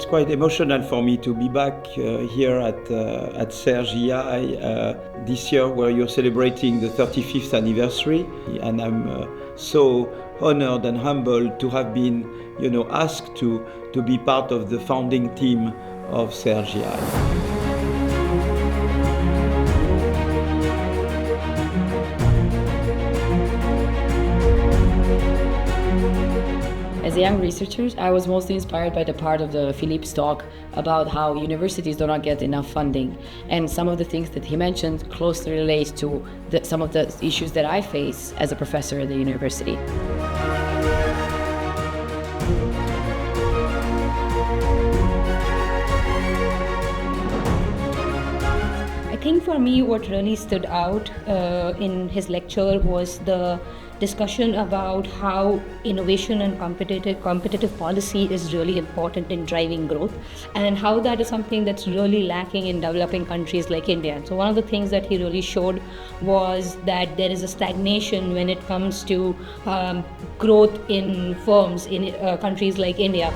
it's quite emotional for me to be back here at CERGE-EI this year, where you're celebrating the 35th anniversary, and I'm so honored and humbled to have been, asked to be part of the founding team of CERGE-EI. As a young researcher, I was mostly inspired by the part of Philippe's talk about how universities do not get enough funding. And some of the things that he mentioned closely relate to some of the issues that I face as a professor at the university. I think for me what really stood out in his lecture was the discussion about how innovation and competitive policy is really important in driving growth, and how that is something that's really lacking in developing countries like India. So one of the things that he really showed was that there is a stagnation when it comes to growth in firms in countries like India.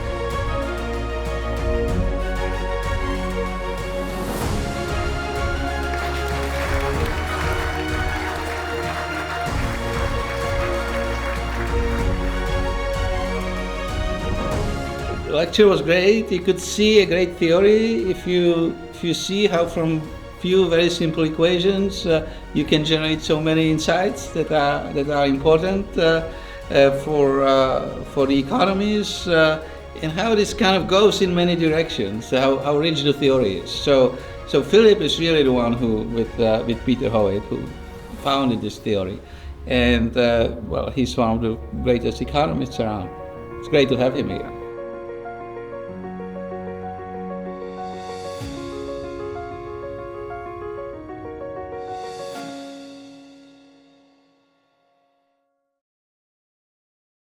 The lecture was great. You could see a great theory if you see how from few very simple equations you can generate so many insights that are important for the economies, and how this kind of goes in many directions. How rich the theory is. So Philippe is really the one who, with Peter Howitt, who founded this theory, and he's one of the greatest economists around. It's great to have him here.